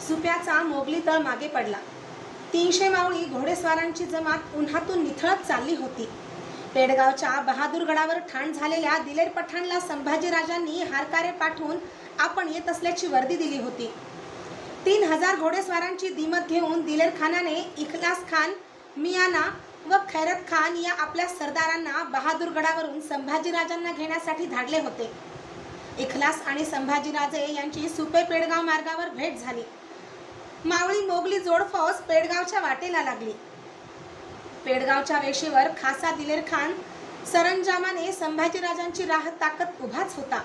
सुप्याचा Mowgli तळ मागे पडला। 300 मावळी घोडेस्वारांची जमात उन्हातून निथळत चालली होती। पेडगावच्या बहादूरगडावर ठाण झालेल्या दिलेर पठाणला संभाजीराजांनी हारकारे पाठवून आपण येत असल्याची वर्दी दिली होती। 3000 घोडेस्वारांची दिमत घेऊन दिलेर खानाने इखलास खान, मियाना व खैरत खान या आपल्या सरदारांना बहादूरगडावरून संभाजीराजांना घेण्यासाठी धाडले होते। इखलास आणि संभाजीराजे यांची सुपे पेडगाव मार्गावर भेट झाली। मावळी मोगली जोडफौज पेडगावच्या वाटेला लागली। पेडगावच्या वेशीवर खासा दिलेर खान सरंजामाने संभाजीराजांची राह ताकत उभाच होता।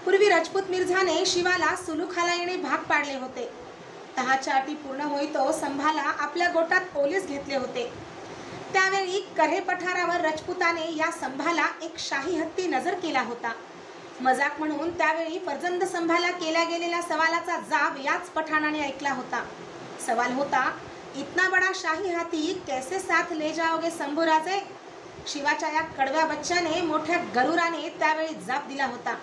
पूर्वी राजपूत मिर्झाने शिवाला सुलूखाला येणे भाग पाडले होते। तहाच्या अटी पूर्ण होईतो संभाला आपल्या गोटात ओलीस घेतले होते। त्यावेळी कऱ्हे पठारावर राजपुताने या संभाला एक शाही हत्ती नजर केला होता। मजाक म्हणून त्यावेळी फर्जंद संभाला केल्या गेलेल्या सवालाचा जाब याच पठाणाने ऐकला होता। सवाल होता, इतना बड़ा शाही हाथी कैसे साथ ले जाओगे शंभूराजे? शिवाच्या या कडव्या बच्चाने मोठ्या गरुराने त्यावेळी जाब दिला होता,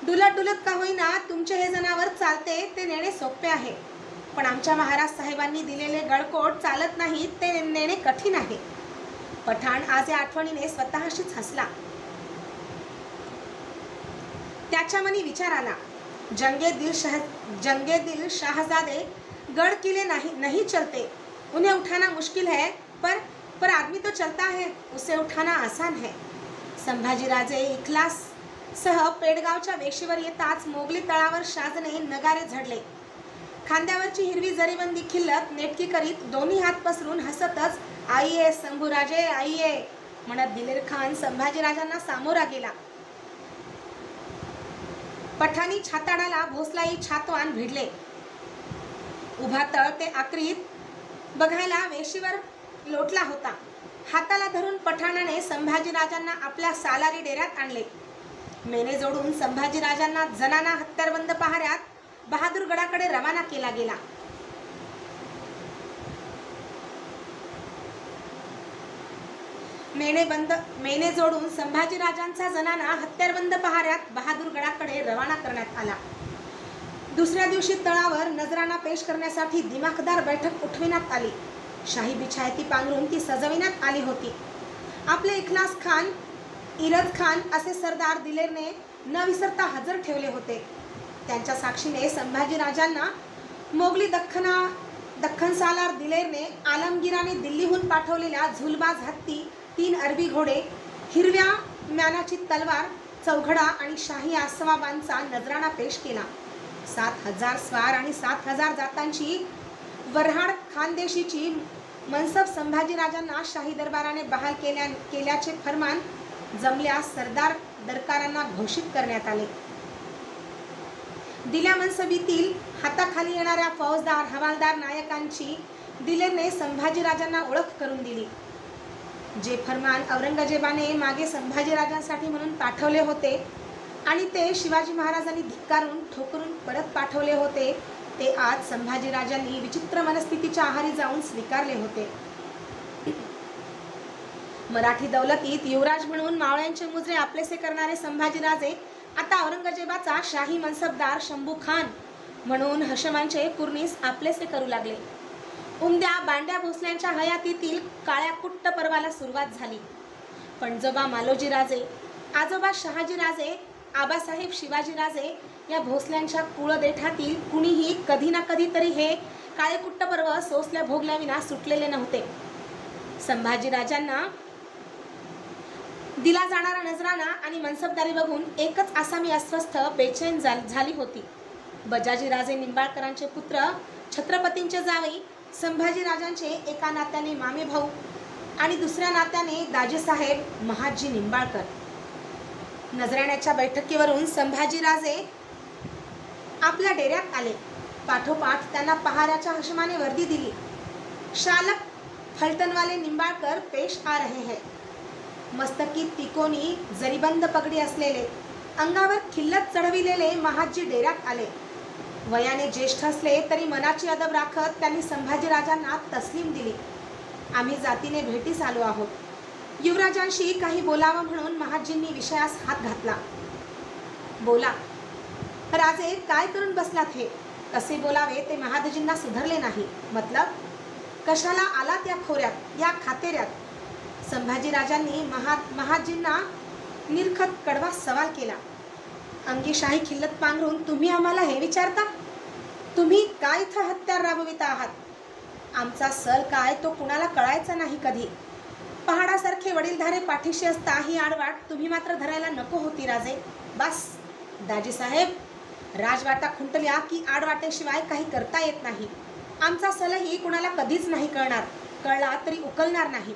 डुलत डुलत का होईना तुमचे हे जनावर चालते ते नेणे सोपे आहे, पण आमच्या महाराज साहेबांनी दिलेले गळकोट चालत नाही ते नेणे कठीण आहे। पठाण आज या आठवणीने स्वतःशीच हसला। त्याच्या मनी विचार आला, जंगे दिल शाहजादे गढ़ किले नहीं चलते, उन्हें उठाना मुश्किल है, पर आदमी तो चलता है, उसे उठाना आसान है। संभाजीराजे इखलास सह पेडगावच्या वेशीवर येताच मोगली तळावर शाजने नगारे झडले। खांद्यावरची हिरवी जरीबंदी खिल्लत नेटकी करीत दोन्ही हात पसरून हसतच आइये शंभूराजे आइये म्हणत दिलेर खान संभाजीराजांना सामोरा गेला। पठाणी छाताडाला भोसलाई छातवान भिडले। उभा तळ ते आक्रीत बघायला वेशीवर लोटला होता। हाताला धरून पठाणाने संभाजीराजांना आपल्या सालारी डेऱ्यात आणले। मेने जोडून संभाजीराजांना जनाना हत्यारबंद पहाऱ्यात बहादूरगडाकडे रवाना केला गेला। मेने जोडून संभाजीराजांचा जनाना हत्यारबंद पहाऱ्यात बहादूरगडाकडे रवाना करण्यात आला। दुसऱ्या दिवशी तळावर नजराना पेश करण्यासाठी दिमाखदार बैठक उठविण्यात आली। शाही बिछायती पांघरून ती सजविण्यात आली होती। आपले इखलास खान, इरज खान असे सरदार दिलेरने न विसरता हजर ठेवले होते। त्यांच्या साक्षीने संभाजीराजांना मोगली दख्खन सालार दिलेरने आलमगीराने दिल्लीहून पाठवलेल्या झुलबाज हत्ती, 3 अरबी घोडे, हिरव्या म्यानाची तलवार, चौघडा आणि शाही आसवाबांचा नजराणा पेश केला। 7000 स्वार आणि 7000 जातांची वऱ्हाड खानदेशीची मनसब संभाजीराजांना शाही दरबाराने बहाल केल्याचे फरमान जमल्या सरदार दरकारांना घोषित करण्यात आले। दिल्या मनसबीतील हाताखाली येणाऱ्या फौजदार, हवालदार नायकांची दिलेरने संभाजीराजांना ओळख करून दिली। जे फरमान औरंगजेबाने मागे संभाजीराजांसाठी म्हणून पाठवले होते आणि ते शिवाजी महाराजांनी धिक्कारून ठोकरून परत पाठवले होते, ते आज संभाजीराजांनी विचित्र मनस्थितीच्या आहारी जाऊन स्वीकारले होते। मराठी दौलतीत युवराज म्हणून मावळ्यांचे मुजरे आपलेसे करणारे संभाजीराजे आता औरंगजेबाचा शाही मनसबदार शंभू खान म्हणून हशमांचे कुर्नीस आपलेसे करू लागले। उमद्या बांड्या भोसल्यांच्या हयातीतील काळ्या कुट्ट पर्वाला सुरुवात झाली। पणजोबा मालोजीराजे, आजोबा शहाजीराजे, आबासाहेब शिवाजीराजे या भोसल्यांच्या कुळदेठातील कुणीही कधी ना कधी तरी हे काळे कुट्ट पर्व सोसल्या भोगल्याविना सुटलेले नव्हते। संभाजीराजांना दिला जाणारा नजराना आणि मनसबदारी बघून एकच आसामी अस्वस्थ बेचैन झाली होती। बजाजीराजे निंबाळकरांचे पुत्र, छत्रपतींचे जावई, संभाजीराजांचे एका नात्याने मामे भाऊ आणि दुसऱ्या नात्याने दाजीसाहेब महाजी निंबाळकर। नजराण्याच्या बैठकीवरून संभाजीराजे आपल्या डेऱ्यात आले। पाठोपाठ त्यांना पहाऱ्याच्या हशमाने वर्दी दिली। शालक फलटणवाले निंबाळकर पेश आ रहे हैं। मस्तकी तिकोनी जरीबंद पगडी असलेले, अंगावर खिल्लत चढविलेले महाजी डेऱ्यात आले। वयाने ज्येष्ठ असले तरी मनाची अदब राखत त्यांनी संभाजीराजांना तस्लीम दिली। आम्ही जातीने भेटीस आलो आहोत। युवराजांशी काही बोलावं म्हणून महाजींनी विषयास हात घातला। बोला राजे, काय करून बसलात हे? असे बोलावे ते महादजींना सुधरले नाही. मतलब कशाला आलात या खोऱ्यात, या खातेऱ्यात? संभाजीराजांनी महादजींना निर्खत कडवा सवाल केला. अंगी शाही खिल्लत पांघरून तुम्ही आम्हाला हे विचारता? तुम्ही काय इथं हत्यार राबविता आहात? आमचा सल काय तो कुणाला कळायचा नाही कधी. पहाडासारखे वडीलधारे पाठीशी असता ही आडवाट तुम्ही मात्र धरायला नको होती राजे. बस दाजीसाहेब, राजवाटा खुंटल्या की आडवाटेशिवाय काही करता येत नाही. आमचा सलही कुणाला कधीच नाही कळणार, कळला तरी उकलणार नाही.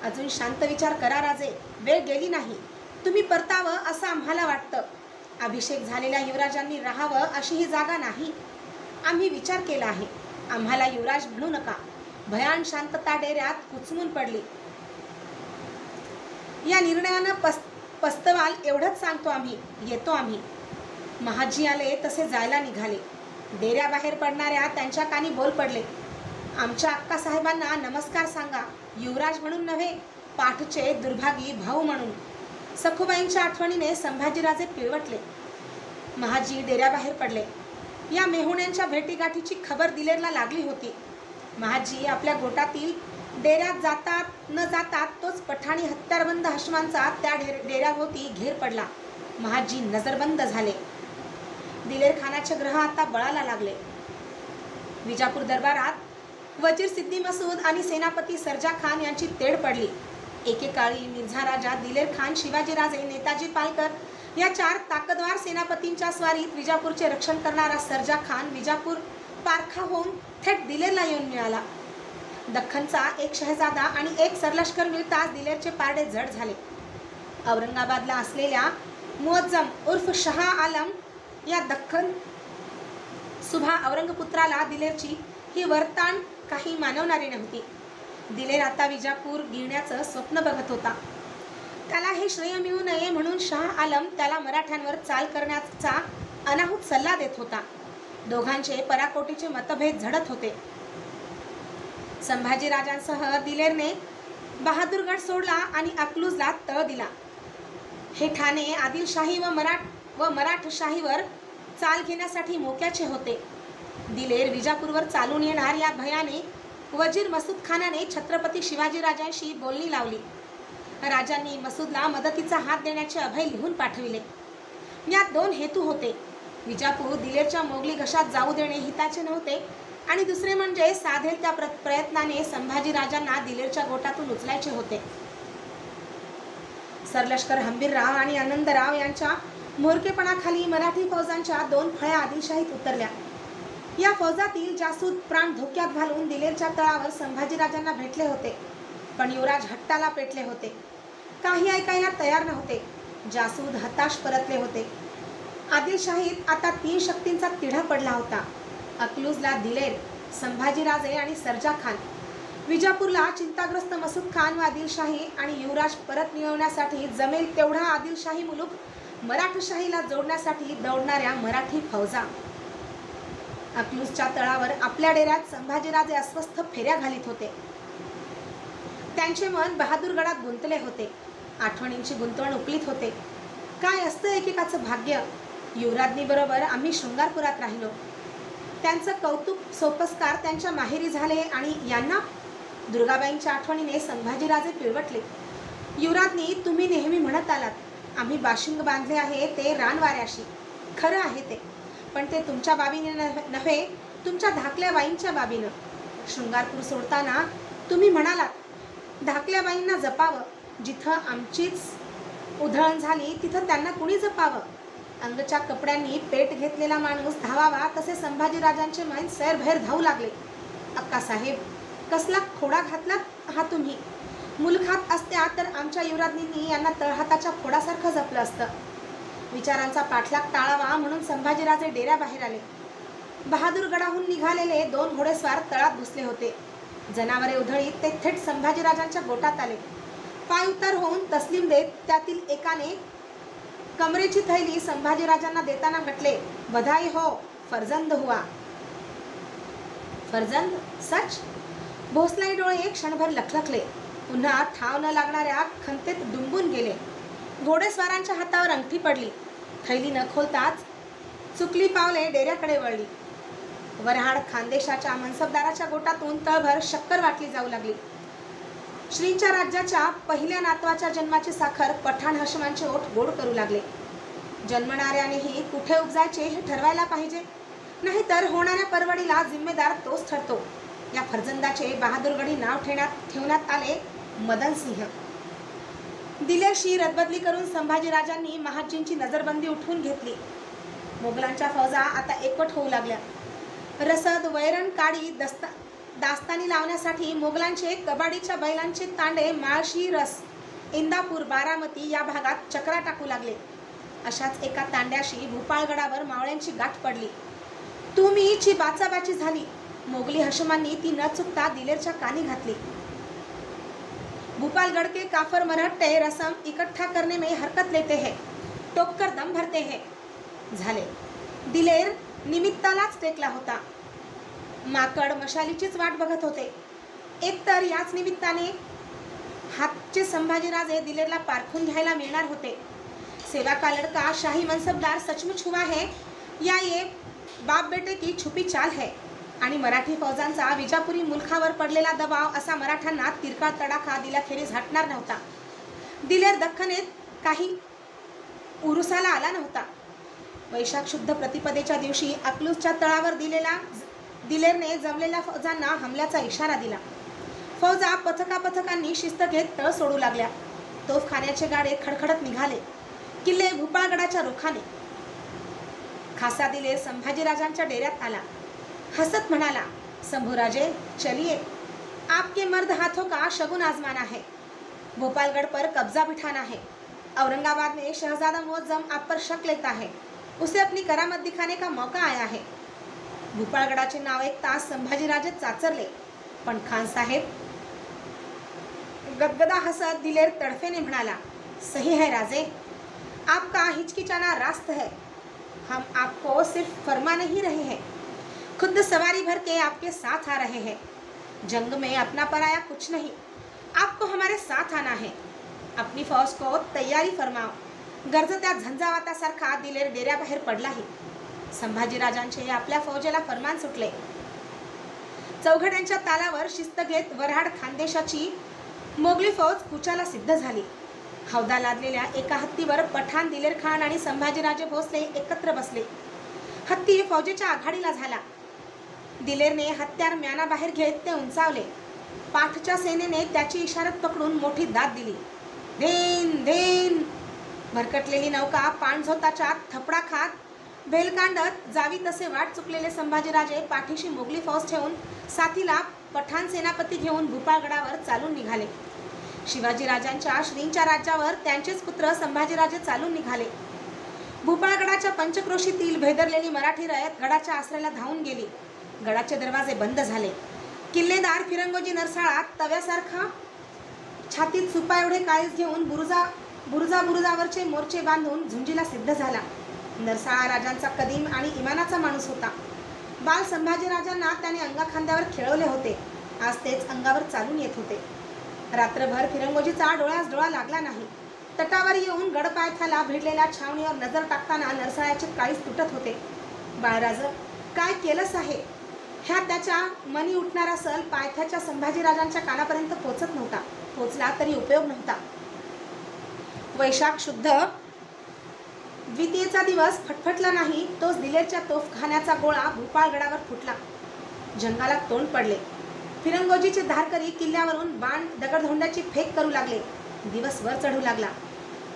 अजून शांत विचार करा राजे, वेळ गेली नाही. तुम्ही परतावं असं आम्हाला वाटतं. अभिषेक झालेल्या युवराजांनी राहावं अशी ही जागा नाही. आम्ही विचार केला आहे. आम्हाला युवराज म्हणू नका. भयान शांतता डेऱ्यात कुचमून पडली. या निर्णयानं पस्तवाल एवढंच सांगतो आम्ही. येतो आम्ही. महाजी आले तसे जायला निघाले. डेऱ्याबाहेर पडणाऱ्या त्यांच्या कानी बोल पडले. आमच्या अक्का साहेबांना नमस्कार सांगा. युवराज म्हणून नव्हे, पाठचे दुर्भागी भाऊ म्हणून. सखुबाईंच्या आठवणीने संभाजीराजे पिळवटले. महाजी डेऱ्याबाहेर पडले. या मेहुण्यांच्या भेटीगाठीची खबर दिलेरला लागली होती. महाजी आपल्या गोटातील डेऱ्यात जातात न जातात तोच पठाणी हत्यारबंद हशमांचा त्या डेऱ्याभोवती घेर पडला. महाजी नजरबंद झाले. दिलेर खानाचे ग्रह आता बळाला लागले. विजापूर दरबारात वजीर सिद्दी मसूद आणि सेनापती सरजा खान यांची तेढ पडली. एकेकाळी मिर्झा राजा, दिलेर खान, शिवाजीराजे, नेताजी पालकर या 4 ताकदवार सेनापतींच्या स्वारीत विजापूरचे रक्षण करणारा सरजा खान विजापूर पारखा होऊन थेट दिलेरला येऊन मिळाला. दख्खनचा एक शहजादा आणि एक सरलष्कर मिळताच दिलेरचे पारडे जड झाले. औरंगाबादला असलेल्या मुअज्जम उर्फ शहा आलम या दख्खन सुभा औरंगपुत्राला दिलेरची ही वर्तान काही मानवणारी नव्हती. दिलेर आता विजापूर गिळण्याचं स्वप्न बघत होता. त्याला हे श्रेय मिळू नये म्हणून शाह आलम त्याला मराठ्यांवर चाल करण्याचा अनाहूत सल्ला देत होता. दोघांचे पराकोटीचे मतभेद झडत होते. संभाजीराजांसह दिलेरने बहादूरगड सोडला आणि अकलूजला तळ दिला. हे ठाणे आदिलशाही व मराठशाहीवर चाल घेण्यासाठी मोक्याचे होते. दिलेर विजापूरवर चालून येणार या भयाने वजीर मसूद खानाने छत्रपती शिवाजीराजांशी बोलणी लावली. राजांनी मसूदला मदतीचा हात देण्याचे अभय लिहून पाठविले. यात 2 हेतू होते. विजापूर दिलेरच्या मोगली घशात जाऊ देणे हिताचे नव्हते आणि दुसरे म्हणजे साधेल त्या प्रयत्नाने संभाजीराजांना दिलेरच्या गोटातून उचलायचे होते. सरलष्कर हंबीरराव आणि आनंदराव यांच्या मोरकेपणाखाली मराठी फौजांच्या 2 फळ्या आदिलशाहीत उतरल्या. या फौजातील जासूद प्राण धोक्यात घालून दिलेरच्या तळावर संभाजीराजांना भेटले होते. पण युवराज हट्टाला पेटले होते. काही ऐकायला तयार नव्हते. जासूद हताश परतले होते. आदिलशाहीत आता 3 शक्तींचा तिढा पडला होता. अकलूजला दिलेर, संभाजीराजे आणि सरजा खान. विजापूरला चिंताग्रस्त मसूद खान व आदिलशाही आणि युवराज परत मिळवण्यासाठी जमेल तेवढा आदिलशाही मुलूक मराठशाहीला जोडण्यासाठी दौडणाऱ्या मराठी फौजा. अकलूजच्या तळावर आपल्या डेऱ्यात संभाजीराजे अस्वस्थ फेऱ्या घालीत होते. त्यांचे मन बहादूरगडात गुंतले होते. आठवणींची गुंतवण उकलीत होते. काय असतं एकेकाचं भाग्य. युवराज्ञी बरोबर आम्ही शृंगारपुरात राहिलो. त्यांचं कौतुक सोपस्कार त्यांच्या माहेरी झाले आणि यांना दुर्गाबाईंच्या आठवणीने संभाजीराजे पिळवटले. युवराज्ञी, तुम्ही नेहमी म्हणत आलात आम्ही बाशिंग बांधले आहे ते रानवाऱ्याशी. खरं आहे ते, पण ते तुमच्या बाबीने नव्हे, तुमच्या धाकल्या बाईंच्या बाबीनं. शृंगारपूर सोडताना तुम्ही म्हणालात धाकल्याबाईंना जपावं. जिथं आमचीच उधळण झाली तिथं त्यांना कुणी जपावं. अंगच्या कपड्यांनी पेट घेतलेला माणूस धावावा तसे संभाजीराजांचे मन सैरभैर धावू लागले. अक्कासाहेब, कसला खोडा घातला हा तुम्ही. मुलखात असत्या तर आमच्या युवराज्ञींनी यांना तळहाताच्या फोडासारखं जपलं असतं. विचारांचा पाठलाग टाळावा म्हणून संभाजीराजे डेऱ्याबाहेर आले. बहादूरगडाहून निघालेले 2 घोडेस्वार तळात घुसले होते. जनावरे उधळीत ते थेट संभाजीराजांच्या गोटात आले. पाय उतार होऊन तस्लीम देत त्यातील एकाने कमरेची थैली संभाजीराजांना देताना म्हटले, बधाई हो, फर्जंद हुआ. फर्जंद? सच? भोसलाई डोळे क्षणभर लखलखले. पुन्हा ठाव न लागणाऱ्या खंतेत डुंबून गेले. घोडेस्वारांच्या हातावर अंगठी पडली. थैली न खोलताच चुकली पावले डेऱ्याकडे वळली. वऱ्हाड खानदेशाच्या मनसबदाराच्या गोटातून तळभर शक्कर वाटली जाऊ लागली. श्रींच्या राज्याच्या पहिल्या नातवाच्या जन्माची साखर पठाण हशमांचे ओठ गोड करू लागले. जन्मणाऱ्यानेही कुठे उपजायचे हे ठरवायला पाहिजे, नाहीतर होणाऱ्या परवडीला जिम्मेदार तोच ठरतो. या फर्जंदाचे बहादूरगडी नाव ठेवण्यात आले मदनसिंह. दिलेरशी रदबदली करून संभाजीराजांनी महाजींची नजरबंदी उठवून घेतली. मोगलांच्या फौजा आता एकवट होऊ लागल्या. रसद, वैरण, काडी, दास्तानी लावण्यासाठी मोगलांचे कबाडीच्या बैलांचे तांडे माळशी, रस, इंदापूर, बारामती या भागात चक्रा टाकू लागले. अशाच एका तांड्याशी भूपाळगडावर मावळ्यांची गाठ पडली. तू मीची बाचाबाची झाली. मोगली हशमांनी ती न चुकता दिलेरच्या कानी घातली. भूपालगढ़ के काफर मराठे रसम इकट्ठा करने में हरकत लेते हैं, टोककर दम भरते हैं. झाले. दिलेर निमित्तालाच टेकला होता. माकड मशालीचीच वाट बघत होते. एकतर याच निमित्ताने हातचे संभाजीराजे दिलेरला पारखून घ्यायला मिळणार होते. सेवा का लड़का शाही मनसबदार सचमुच हुआ है या ये बाप बेटे की छुपी चाल है. आणि मराठी फौजांचा विजापुरी मुलखावर पडलेला दबाव असा मराठ्यांना तिरकाळ तडाखा दिल्याखेरीज हटणार नव्हता. दिलेर दख्खनेत काही उरुसाला आला नव्हता. वैशाख शुद्ध प्रतिपदेच्या दिवशी अकलूजच्या तळावर दिलेरने जमलेल्या फौजांना हमल्याचा इशारा दिला. फौजा पथकांनी शिस्त घेत तळ सोडू लागल्या. तोफखान्याचे गाडे खडखडत निघाले. किल्ले भूपाळगडाच्या रोखाने. खासा दिलेर संभाजीराजांच्या डेऱ्यात आला. हसत म्हणाला, शंभूराजे चलिए, आपके मर्द हाथों का शगुन आजमाना है. भोपालगढ़ पर कब्जा बिठाना है. औरंगाबाद में शहजादा मुअज्जम आप पर शक लेता है. उसे अपनी करामत दिखाने का मौका आया है. भूपाळगडाचे नाव ऐकता संभाजीराजे चाचरले. पण खान साहेब, गदगदा हसत दिलेर तड़फेने म्हणाला, सही है राजे, आपका हिचकिचाना रास्त है. हम आपको सिर्फ फरमा नहीं रहे हैं, खुद सवारी भर के आपके साथ आ रहे हैं. जंग में अपना पराया कुछ नहीं, आपको हमारे साथ आना है. अपनी फौज को तैयारी फरमाओ. गरजत्या झंझावातासारखा दिलेर डेऱ्याबाहेर पडलाही. संभाजीराजांचे आपल्या फौजेला फरमान सुटले. चौघड्यांच्या तालावर शिस्त घेत वऱ्हाड खानदेशाची मोगली फौज कुचाला सिद्ध झाली. हौदा लादलेल्या एका हत्तीवर पठाण, दिलेर खान आणि संभाजीराजे भोसले एकत्र बसले. हत्ती फौजेच्या आघाडीला झाला. दिलेरने हत्यार म्यानाबाहेर घेत ते उंचावले. पाठच्या सेनेने त्याची इशारत पकडून मोठी दाद दिली. Then then. भरकटलेली नौका पाणझोताच्या थपडा खात भेलकांडत जावी तसे वाट चुकलेले संभाजीराजे पाठीशी मोगली फौज ठेवून साथीला पठाण सेनापती घेऊन भूपाळगडावर चालून निघाले. शिवाजीराजांच्या श्रींच्या राज्यावर त्यांचेच पुत्र संभाजीराजे चालून निघाले. भूपाळगडाच्या पंचक्रोशीतील भेदरलेली मराठी रयत गडाच्या आसऱ्याला धावून गेली. गडाचे दरवाजे बंद झाले. किल्लेदार फिरंगोजी नरसाळा तव्यासारखा छातीत सुपा एवढे काळीज घेऊन बुरुजावरचे मोर्चे बांधून झुंजीला सिद्ध झाला. नरसाळा राजांचा कदीम आणि इमानाचा माणूस होता. बाल संभाजीराजांना त्याने अंगाखांद्यावर खेळवले होते. आज तेच अंगावर चालून येत होते. रात्रभर फिरंगोजीचा डोळ्यास डोळा लागला नाही. तटावर येऊन गडपायथ्याला भिडलेल्या छावणीवर नजर टाकताना नरसाळ्याचे काळीज तुटत होते. बाळराज, काय केलंस आहे? ह्या त्याच्या मनी उठणारा सल पायथ्याच्या संभाजीराजांच्या कानापर्यंत पोचत नव्हता. पोचला तरी उपयोग नव्हता. वैशाख शुद्ध द्वितीयेचा दिवस फटफटला नाही तोच दिलेरच्या तोफखान्याचा गोळा भूपाळगडावर फुटला. जंगाला तोंड पडले. फिरंगोजीचे धारकरी किल्ल्यावरून बाण दगडधोंड्याची फेक करू लागले. दिवस वर चढू लागला.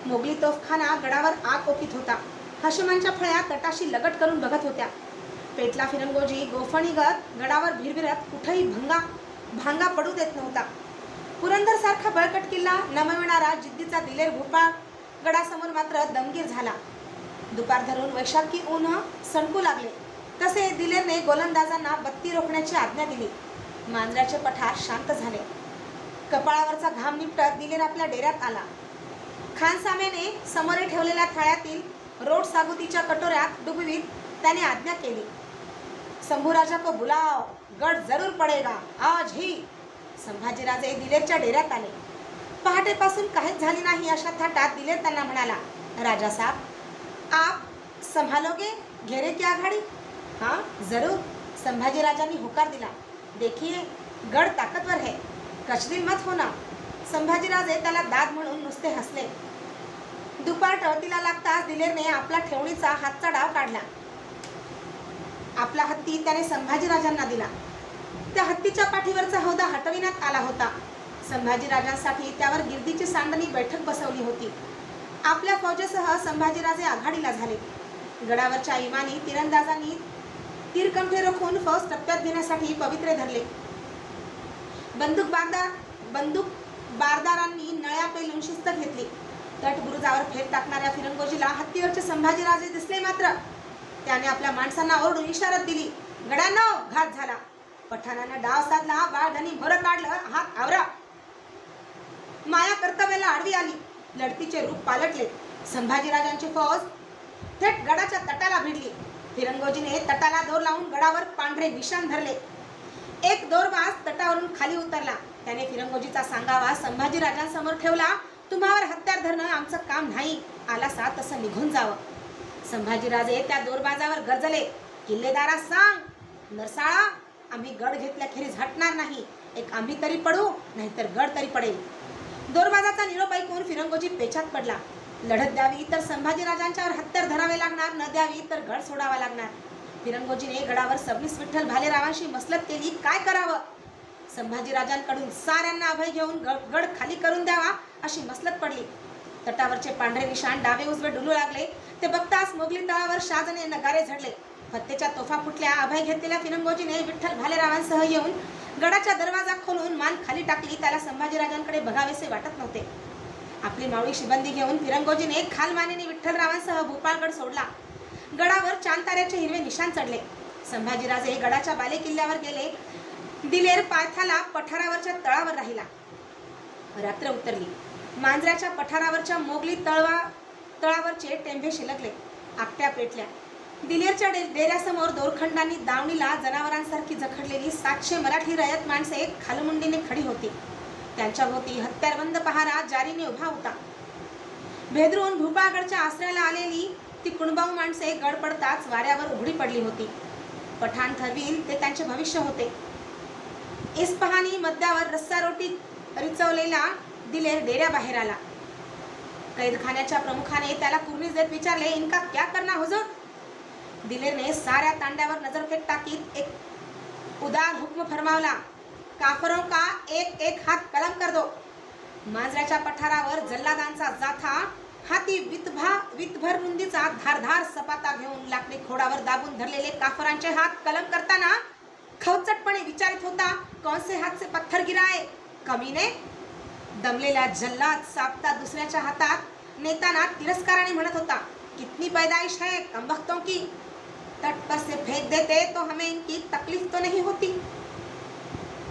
मोगली तोफखाना गडावर आग ओकीत होता. हशमांच्या फळ्या तटाशी लगट करून बघत होत्या. पेटला फिरंगोजी गोफणीगत गडावर भिरभिरत कुठेही भांगा पडू देत नव्हता. पुरंदर सारखा बळकट किल्ला नमविणारा जिद्दीचा दिलेर भूपाळ गडासमोर मात्र दमगीर झाला. दुपार धरून वैशाखी ऊन सणकू लागले तसे दिलेरने गोलंदाजांना बत्ती रोखण्याची आज्ञा दिली. मांजराचे पठार शांत झाले. कपाळावरचा घाम निपटत दिलेर आपल्या डेऱ्यात आला. खानसामेने समोरे ठेवलेल्या थाळ्यातील रोड सागुतीच्या कटोऱ्यात डुबवीत त्याने आज्ञा केली, शंभूराजा को बुलाओ, गड जरूर पडेगा आज ही. संभाजीराजे दिलेरच्या डेऱ्यात आले. पहाटेपासून काहीच झाली नाही अशा थाटात दिलेर त्यांना म्हणाला, राजा साहब, आप संभालोगे घेरे की आघाडी? हाँ जरूर, संभाजीराजांनी होकार दिला, देखिए गड ताकदवर है, कचदिल मत होना. संभाजीराजे त्याला दाद म्हणून नुसते हसले. दुपार टळतीला लागताच दिलेरने आपला ठेवणीचा हातचा डाव काढला. आपला हत्ती त्याने संभाजीराजांना दिला. त्या हत्तीच्या पाठीवरचा हौदा हटविण्यात आला होता. संभाजीराजांसाठी त्यावर गिर्दीची सांडणी बैठक बसवली होती. आपल्या फौजेसह संभाजीराजे आघाडीला झाले. गडावरच्या इमानी तिरंदाजांनी तीरकंठे रोखून फौज टप्प्यात घेण्यासाठी पवित्रे धरले. बंदूक बारदारांनी नळ्या पेलून शिस्त घेतली. तटबुरुजावर फेर टाकणाऱ्या फिरंगोजीला हत्तीवरचे संभाजीराजे दिसले मात्र त्याने आपल्या माणसांना ओरडून इशारत दिली, गड्यांनो घात झाला. पठाणानं डाव साधला, बाळधनी भोरं काढलं, हात आवरा. माया कर्तव्याला आडवी आली. लढतीचे रूप पालटले. संभाजीराजांची फौज थेट गडाच्या तटाला भिडली. फिरंगोजीने तटाला दोर लावून गडावर पांढरे निशाण धरले. एक दोरबाज तटावरून खाली उतरला. त्याने फिरंगोजीचा सांगावा संभाजीराजांसमोर ठेवला, तुम्हावर हत्यार धरणं आमचं काम नाही, आलासा तसं निघून जावं. संभाजीराजे त्या दोरबाजावर गरजले, किल्लेदारा सांग, नरसाळा, आम्ही गड घेतल्याखेरीज हटणार नाही. एक आम्ही तरी पडू, नाहीतर गड तरी पडेल. दोरबाजाचा निरोप ऐकून फिरंगोजी पेचात पडला. लढत द्यावी तर संभाजीराजांच्यावर हत्यार धरावे लागणार, न द्यावी तर गड सोडावा लागणार. फिरंगोजीने गडावर सबनीस विठ्ठल भालेरावांशी मसलत केली, काय करावं. संभाजीराजांकडून साऱ्यांना अभय घेऊन गड खाली करून द्यावा अशी मसलत पडली. तटावरचे पांढरे निशाण डावे उजवे डुलू लागले. ते बघताच मोगली तळावर शाजने नगारे झडले. फत्तेच्या तोफा फुटल्या. अभय घेतलेल्या फिरंगोजीने विठ्ठल भालेरावांसह येऊन गडाचा दरवाजा खोलून मान खाली टाकली. त्याला संभाजीराजांकडे बघावेसे वाटत नव्हते. आपली मावळी शिबंदी घेऊन फिरंगोजीने खालमानेने विठ्ठलरावांसह भूपाळगड सोडला. गडावर चांदताऱ्याचे हिरवे निशाण चढले. संभाजीराजे गडाच्या बाले किल्ल्यावर गेले. दिलेर पायथ्याला पठारावरच्या तळावर राहिला. रात्र उतरली. मांजऱ्याच्या पठारावरच्या मोगली तळावरचे टेंभे शिलकले. आकट्या पेटल्या. दिलेरच्या डेऱ्यासमोर दोरखंडांनी दावणीला जनावरांसारखी जखडलेली 700 मराठी रयत माणसे खालमुंडीने खडी होती. त्यांच्या भोवती हत्यारबंद पहारा जारीने उभा होता. भेदरून भूपाळगडच्या आसऱ्याला आलेली ती कुणबाऊ माणसे गड पडताच वाऱ्यावर उघडी पडली होती. पठाण ठरविल ते त्यांचे भविष्य होते. इस्पहानी मद्यावर रस्सा रोटी रिचवलेला दिलेर डेऱ्याबाहेर आला. कैदखान्याच्या प्रमुखाने त्याला कुर्नीस देत विचारले, इनका क्या करना हुजूर. दिलेरने साऱ्या तांड्यावर नजरफेक टाकीत एक उदार हुक्म फरमावला, काफरों का एक एक हात कलम कर दो. मांजऱ्याच्या पठारावर जल्लादांचा जाथा हाती वितभर रुंदीचा धारधार सपाता घेऊन लाकडी खोडावर दाबून धरलेले काफरांचे हात कलम करताना खवचटपणे विचारित होता, कौन से हात से पत्थर गिराए कमीने. दमलेला जल्लाद सापता दुसऱ्याच्या हातात नेताना तिरस्काराने म्हणत होता, कितनी पैदाइश है कमबख्तों की, तट पर से फेंक देते तो हमें इनकी तकलीफ तो नहीं होती.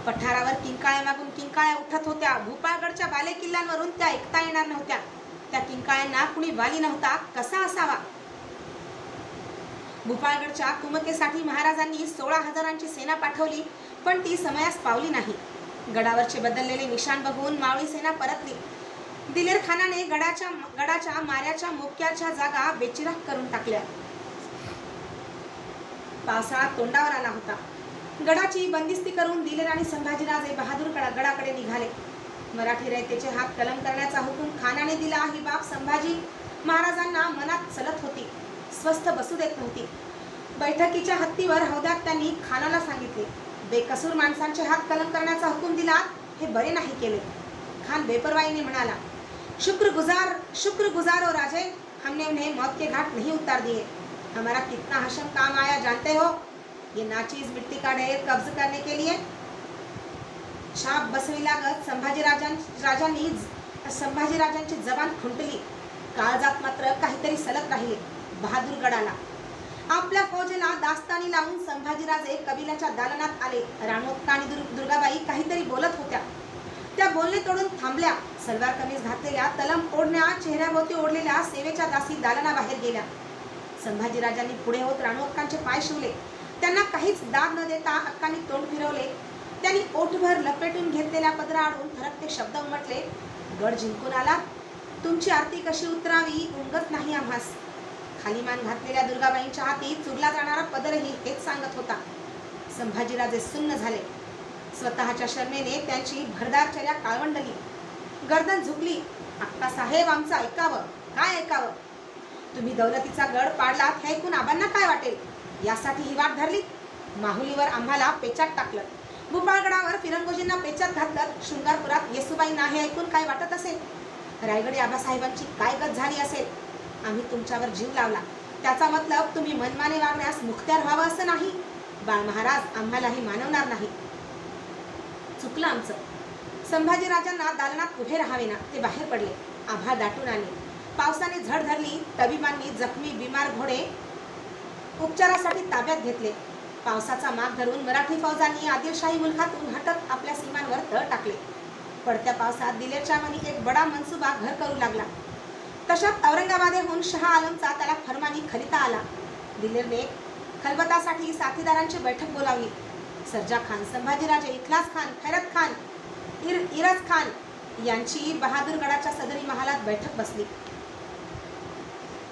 पठारावर किंकाळ्या मागून किंकाळ्या उठत होत्या. भूपाळगडच्या बाले किल्ल्यांवरून त्या ऐकता येणार नव्हत्या. त्या किंकाळ्यांना कुणी वाली नव्हता, कसा असावा. भूपाळगडच्या कुमकेसाठी महाराजांनी 16,000ची सेना पाठवली, पण ती समयास पावली नाही. गडावरचे बदललेले निशाण बघून मावळी सेना परतली. दिलेर खानाने गडाच्या माऱ्याच्या मोक्याच्या जागा बेचिराख करून टाकल्या. पावसाळा तोंडावर आला होता. गडाची बंदिस्ती करून दिलेर आणि संभाजीराजे बहादूर गडाकडे निघाले. मराठी रयतेचे हात कलम करण्याचा हुकूम खानाने दिला. ही बाब संभाजी महाराजांना मनात चलत होती, स्वस्थ बसू देत नव्हती. बैठकीच्या हत्तीवर हौद्यात त्यांनी खानाला सांगितले, बेकसूर माणसांचे हात कलम करण्याचा हुकूम दिला, हे बरे नाही केले. खान बेपरवाईने म्हणाला, शुक्र गुजार हो राजे, हमने उन्हें मौत के घाट नहीं उतार दिए. हमारा कितना हशम काम आया जानते हो, ये नाचीज मिट्टी का ढेर कब्ज करने के लिए. छाप बसवी लागत संभाजीराजांची जबान खुंटली. काळजात मात्र काहीतरी सलत राहिले. बहादूर गडाला आपल्या फौजेला दास्तानी लावून संभाजीराजे कबिलाच्या दालनात आले. राणोत्का आणि दुर्गाबाई काहीतरी बोलत होत्या. त्या बोलणे तोडून थांबल्या. सलवार कमीज घातलेल्या, तलम ओढण्या चेहऱ्याभोवती ओढलेल्या सेवेच्या दासी दालनाबाहेर गेल्या. संभाजीराजांनी पुढे होत राणोत्कांचे पाय शिवले. त्यांना काहीच दाद न देता अक्कांनी तोंड फिरवले. त्यांनी ओठभर लपेटून घेतलेल्या पदराआडून थरकते शब्द उमटले, गड जिंकून आला, तुमची आरती कशी उतरावी उमगत नाही आम्हास. खाली मान घातलेल्या दुर्गाबाईंच्या हाती चुरला जाणारा पदरही हेच सांगत होता. संभाजीराजे सुन्न झाले. स्वतःच्या शर्मेने त्यांची भरदार चर्या काळवंडली. गर्दन झुकली. आप्पासाहेब, आमचं ऐकावं. काय ऐकावं? तुम्ही दौलतीचा गड पाडलात हे ऐकून आबांना काय वाटेल यासाठी ही वाट धरली. माहुलीवर आम्हाला पेचात टाकलं. भूपाळगडावर फिरंगोजींना पेचात घातलं. शृंगारपुरात येसुबाईंना हे ऐकून काय वाटत असेल? रायगडी आबासाहेबांची काय गत झाली असेल? आम्ही तुमच्यावर जीव लावला त्याचा मतलब तुम्ही मनमाने वागण्यास मुखत्यार व्हावं असं नाही. बाळ महाराज आम्हालाही मानवणार नाही. चुकलं आमचं. संभाजीराजांना दालनात उभे राहावे ना, ते बाहेर पडले. आभाळ दाटून आले. पावसाने झड धरली. तबिबांनी जखमी बिमार घोडे उपचारासाठी ताब्यात घेतले. पावसाचा माग धरून मराठी फौजांनी आदिलशाही मुलखातून हटत आपल्या सीमांवर तळ टाकले. पडत्या पावसात दिलेरच्या मनी एक बडा मनसुबा घर करू लागला. तशात औरंगाबादेहून शहा आलमचा त्याला फरमानी खलिता आला. दिलेरने खलबतासाठी साथीदारांची बैठक बोलावली. सर्जा खान, संभाजीराजे, इखलास खान, खैरत खान, इरज खान यांची बहादूरगडाच्या सदरी महालात बैठक बसली.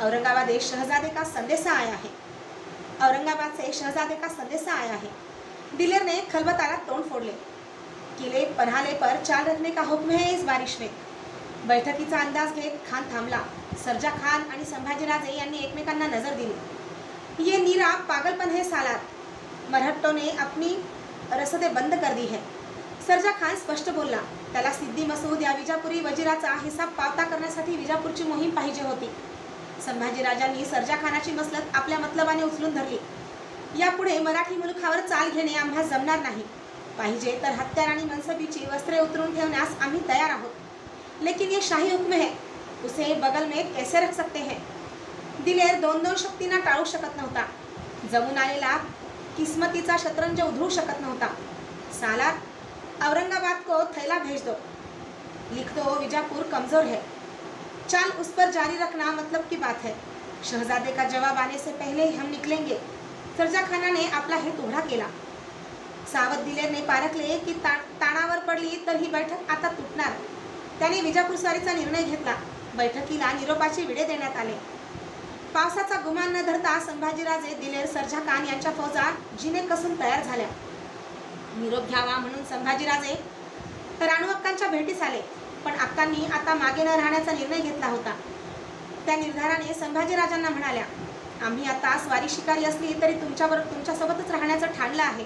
औरंगाबाद शहजादे का संदेशा आया है. औरंगाबाद से शहजादे का संदेशा आया है. दिलेर ने खलबताला तोंड फोडले. किले पन्हाले पर चाल रखने का हुक्म है इस बारिश में. बैठकीचा अंदाज घेत खान थांबला. सर्जा खान आणि संभाजीराजे यांनी एकमेकांना नजर दिली. ये नीरा पागलपन है सालात. मरहट्टों ने अपनी रसदे बंद कर दी है. सर्जा खान स्पष्ट बोलला. त्याला सिद्दी मसूद या विजापुरी वजीराचा हिसाब पावता करण्यासाठी विजापूरची मोहीम पाहिजे होती. संभाजीराजांनी सर्जा खानाची मसलत आपल्या मतलबाने उचलून धरली. यापुढे मराठी मुलखावर चाल घेणे आम्हा जमणार नाही. पाहिजे तर हत्यार आणि मनसबीची वस्त्रे उतरून ठेवण्यास आम्ही तयार आहोत. लेकिन ये शाही हुक्म है, उसे बगल में कैसे रख सकते हैं. दिलेर दोन शक्तींना टाळू शकत नव्हता. जमून आलेला किस्मतीचा शतरंज उधळू शकत नव्हता. सालात औरंगाबाद को थैला भेज दो. लिख दो विजापुर कमजोर है. चाल उस पर जारी रखना मतलब की बात है. शहजादे का जवाब आने से पहले ही हम निकलेंगे. सर्जा खानाने आपला हेतू उघडा केला. सावध दिलेरने पारखले की ताणावर पडली तर ही बैठक आता तुटणार. त्याने विजापूर स्वारीचा निर्णय घेतला. बैठकीला निरोपाचे विडे देण्यात आले. पावसाचा गुमान न धरता संभाजीराजे, दिलेर, सर्जा खान यांच्या फौजा जिने कसून तयार झाल्या. निरोप घ्यावा म्हणून संभाजीराजे राणूअक्कांच्या भेटीस आले. पण अक्कांनी आता मागे न राहण्याचा निर्णय घेतला होता. त्या निर्धाराने संभाजीराजांना म्हणाल्या, आम्ही आता स्वारी शिकारी असली तरी तुमच्यासोबतच राहण्याचं ठाणलं आहे.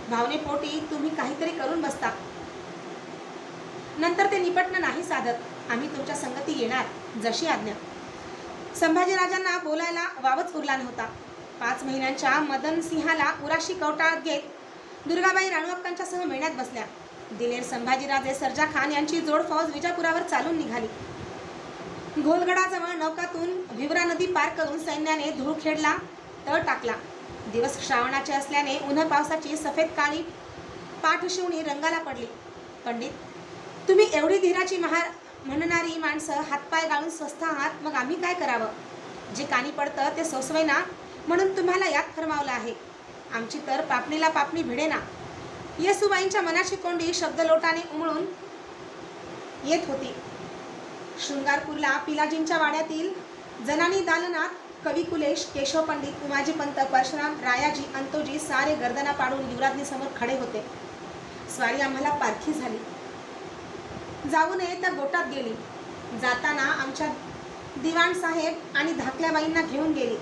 भावनेपोटी तुम्ही काहीतरी करून बसता, नंतर ते निपटणं नाही साधत. आम्ही तुमच्या संगती येणार, जशी आज्ञा. संभाजीराजांना बोलायला वावच उरला नव्हता. 5 महिन्यांच्या मदनसिंहाला उराशी कवटाळत घेत दुर्गाबाई राणूअक्कांच्या सह मेळ्यात बसल्या. दिलेर, संभाजीराजे, सर्जा खान यांची जोड फौज विजापुरावर चालून निघाली. घोलगडाजवळ नौकातून भिवरा नदी पार करून सैन्याने धुळखेडला तळ टाकला. दिवस श्रावणाचे असल्याने उन्ह पावसाची सफेद काळी पाठशिवणी रंगाला पडली. पंडित, तुम्ही एवढी धीराची म्हणणारी माणसं हातपाय गाळून स्वस्थ आहात, मग आम्ही काय करावं? जे कानी पडतं ते सोसवे ना, म्हणून तुम्हाला यात फरमावलं आहे. आमची तर पापणीला पापणी भिडेना. येसुबाईंच्या मनाची कोंडी शब्दलोटाने उमळून येत होती. शृंगारपूरला पिलाजींच्या वाड्यातील जनानी दालनात कवी कुलेश, केशव पंडित, उमाजी पंत, परशुराम, रायाजी, अंतोजी सारे गर्दना पाडून युवराजनीसमोर खडे होते. स्वारी आम्हाला पारखी झाली. जाऊ नये तर गोटात गेली. जाताना आमच्या दिवाण साहेब आणि धाकल्याबाईंना घेऊन गेली.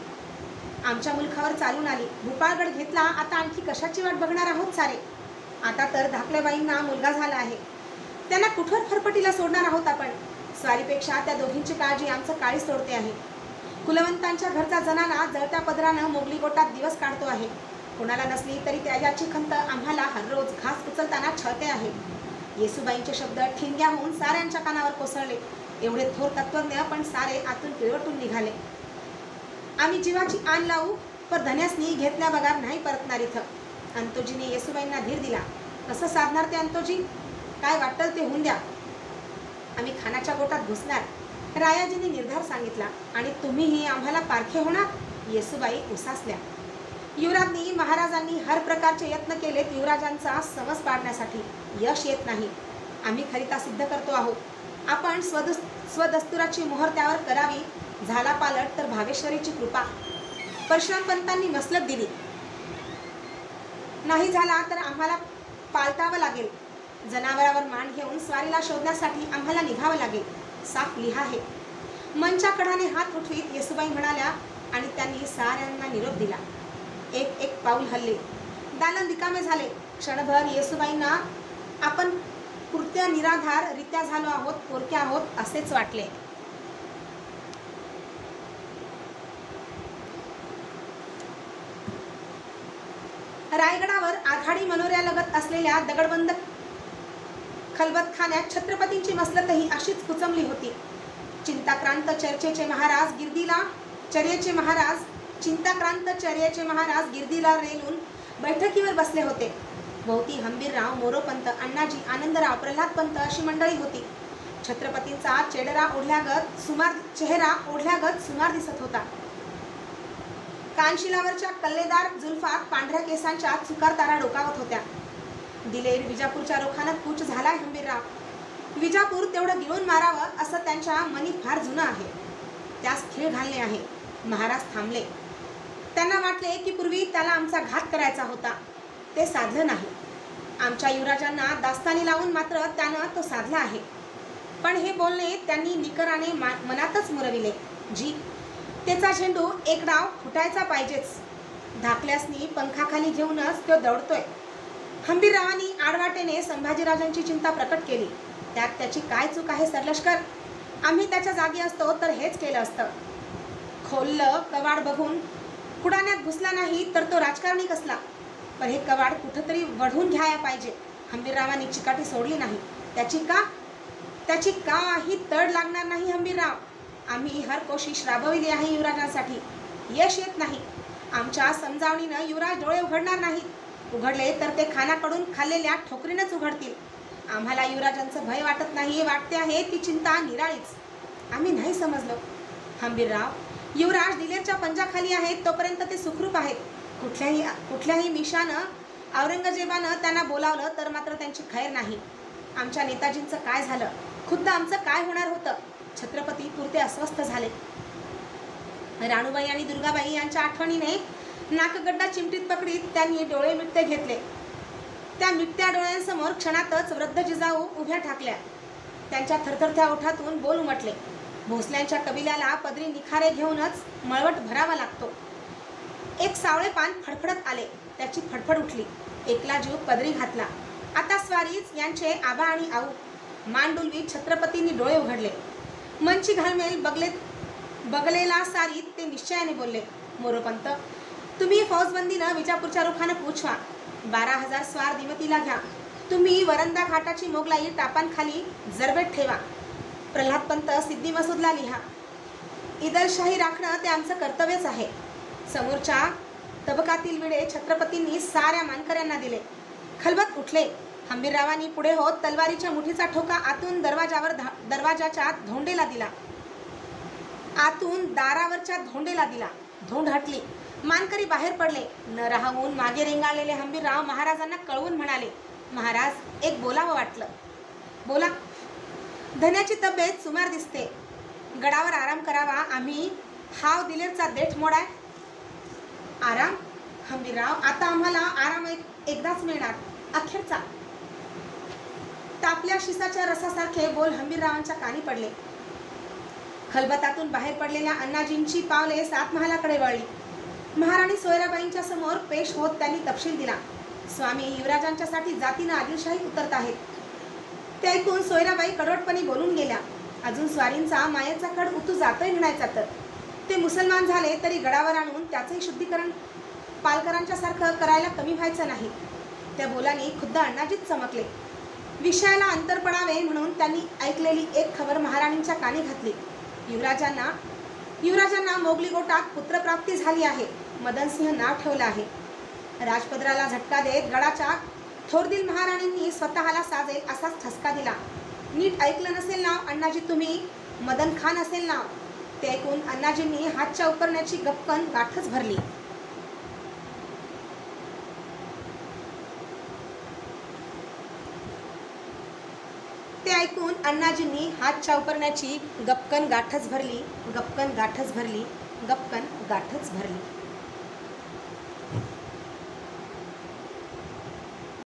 आमच्या मुलखावर चालून आली. भूपाळगड घेतला, आता आणखी कशाची वाट बघणार आहोत सारे. आता तर धाकल्याबाईंना मुलगा झाला आहे. त्यांना कुठवर फरफटीला सोडणार आहोत आपण. स्वारीपेक्षा त्या दोघींची काळजी आमचं काळीच तोडते आहे. कुलवंतांच्या घरचा जनाना जळत्या पदरानं मोगली गोटात दिवस काढतो आहे. कोणाला नसली तरी त्याची खंत आम्हाला हररोज घास उचलताना छळते आहे. येसुबाईंचे शब्द ठिणग्या होऊन साऱ्यांच्या कानावर कोसळले. एवढे थोर तत्वज्ञ पण सारे आतून पिळवटून निघाले. आम्ही जीवाची आण लावू, पण धन्यासनी घेतल्या बगार नाही परतणार इथं. अंतोजीने येसुबाईंना धीर दिला. कसं साधणार ते अंतोजी? काय वाटल ते होऊन द्या. आम्ही खानाच्या गोटात घुसणार, रायाजींनी निर्धार सांगितला. आणि तुम्हीही आम्हाला पारखे होणार. येसुबाई उसासल्या. युवराजांनी, महाराजांनी हर प्रकारचे यत्न केलेत युवराजांचा समज पाडण्यासाठी. यश येत नाही. आम्ही खरिता सिद्ध करतो आहोत. आपण स्वदस्तुराची मोहर त्यावर करावी. झाला पालट तर भावेश्वरीची कृपा. परशुराम पंतांनी मसलत दिली. नाही झाला तर आम्हाला पालटावं लागेल. जनावरावर मान घेऊन स्वारीला शोधण्यासाठी आम्हाला निघावं लागेल. साफ लिहा हे. मनच्या कडाने हात उठवीत येसूबाई म्हणाल्या आणि त्यांनी साऱ्यांना निरोप दिला. एक एक पाऊल हल्ले. दालन रिकामे झाले. क्षणभर येसूबाईंना आपण पुरत्या निराधार रित्या झालो आहोत, पोरक्या आहोत असेच वाटले. रायगडावर आघाडी मनोऱ्यालगत असलेल्या दगडबंद खलबतखान्यात छत्रपतींची मसलतही अशीच कुचमली होती. चिंताक्रांत चर्येचे महाराज गिरदीला रेलून बैठकीवर बसले होते. भोवती हंबीरराव, मोरोपंत, अण्णाजी, आनंदराव, प्रल्हादपंत अशी मंडळी होती. छत्रपतींचा चेहरा ओढल्यागत सुमार दिसत होता. कानशिलावरच्या कल्लेदार जुल्फात पांढऱ्या केसांच्या चुकार तारा डोकावत होत्या. दिलेर विजापूरच्या रोखानं कूच झालाय हंबीरराव. विजापूर तेवढं गिळून मारावं असं त्यांच्या मनी फार जुनं आहे. त्यास खीळ घालणे आहे. महाराज थांबले. त्यांना वाटले की पूर्वी त्याला आमचा घात करायचा होता, ते साधलं नाही. आमच्या युवराजांना दास्तानी लावून मात्र त्यानं तो साधला आहे. पण हे बोलणे त्यांनी निकराने मनातच मुरविले. जी त्याचा झेंडू एक डाव फुटायचा पाहिजेच. धाकल्यासनी पंखाखाली घेऊनच तो दौडतोय. हंबीररावांनी आडवाटेने संभाजीराजांची चिंता प्रकट केली. त्यात त्याची काय चूक आहे सरलष्कर? आम्ही त्याच्या जागी असतो तर हेच केलं असतं. खोललं कवाड बघून कुडाण्यात घुसला नाही तर तो राजकारणी कसला? पण हे कवाड कुठंतरी वढून घ्यायला पाहिजे. हंबीररावांनी चिकाटी सोडली नाही. त्याची काही तड लागणार नाही हंबीरराव. आम्ही हर कोशिश राबविली आहे युवराजांसाठी. यश येत नाही. आमच्या समजावणीनं युवराज डोळे उघडणार नाहीत. उघडले तर ते खानाकडून खाल्लेल्या ठोकरीनंच उघडतील. आम्हाला युवराजांचं भय वाटत नाही, वाटते आहे ती चिंता निराळीच. आम्ही नाही समजलो हंबीरराव. युवराज दिलेरच्या पंजाखाली आहेत तोपर्यंत ते सुखरूप आहेत. कुठल्याही मिशानं औरंगजेबानं त्यांना बोलावलं तर मात्र त्यांची खैर नाही. आमच्या नेताजींचं काय झालं? खुद्द आमचं काय होणार होतं? छत्रपती पुरते अस्वस्थ झाले. राणूबाई आणि दुर्गाबाई यांच्या आठवणीने नाकगड्डा चिमटीत पकडीत त्यांनी डोळे मिटते घेतले. त्या मिटत्या डोळ्यांसमोर क्षणातच वृद्ध जिजाऊ उभ्या ठाकल्या. त्यांच्या थरथरत्या ओठातून बोल उमटले. भोसल्यांच्या कबिल्याला पदरी निखारे घेऊनच मळवट भरावा लागतो. एक सावळे पान फडफडत आले. त्याची फडफड उठली. एकला जीव पदरी घातला. आता स्वारीच यांचे आबा आणि आऊ. मान डुलवीत छत्रपतींनी डोळे उघडले. मनची घालमेल बगलेला सारीत ते निश्चयाने बोलले. मोरोपंत, तुम्ही फौजबंदीनं विजापूरच्या रुखानं पूछवा. 12,000 स्वार दिमतीला घ्या. तुम्ही वरंदा घाटाची मोगलाई टापांखाली जरबेट ठेवा. प्रल्हादपंत, सिद्धी मसूदला लिहा. इदलशाही राखणं ते आमचं कर्तव्यच आहे. समोरच्या तबकातील विडे छत्रपतींनी साऱ्या मानकऱ्यांना दिले. खलबत उठले. हंबीररावांनी पुढे होत तलवारीच्या मुठीचा ठोका आतून दरवाजाच्या धोंडेला दिला. धोंड हटली. मानकरी बाहेर पडले. न राहून मागे रेंगाळलेले हंबीरराव महाराजांना कळवून म्हणाले, महाराज, एक बोलावं वाटलं. बोला. धन्याची तब्येत सुमार दिसते. गडावर आराम करावा. आम्ही हाव दिलेरचा देठ मोडाय. आराम? हंबीरराव, आता आम्हाला आराम एकदाच मिळणार, अखेरचा. तापल्या शिसाच्या रसासारखे बोल हंबीररावांच्या कानी पडले. खलबतातून बाहेर पडलेल्या अण्णाजींची पावले सातमहालाकडे वळली. महाराणी सोयराबाईंच्या समोर पेश होत त्यांनी तपशील दिला. स्वामी युवराजांच्यासाठी जातीनं आदिलशाही उतरत आहेत. ते ऐकून सोयराबाई कडवटपणे बोलून गेल्या. अजून स्वारींचा मायेचा कड उतू जातोय म्हणायचा तर ते मुसलमान झाले तरी गडावर आणून त्याचंही शुद्धीकरण पालकरांच्या सारखं करायला कमी व्हायचं नाही. त्या बोलाने खुद्द अण्णाजीच चमकले. विषयाला अंतर पडावे म्हणून त्यांनी ऐकलेली एक खबर महाराणींच्या कानी घातली. युवराजांना मोगली गोटात पुत्रप्राप्ती झाली आहे. मदनसिंह नाव ठेवलं आहे. राजपदराला झटका देत गडाच्या थोरदिल महाराणींनी स्वतःला साजेल असाच ठसका दिला. नीट ऐकलं नसेल नाव अण्णाजी तुम्ही, मदन खान असेल नाव. ते ऐकून अण्णाजींनी हातच्या उपरण्याची गपकन गाठच भरली. गपकन गाठच भरली.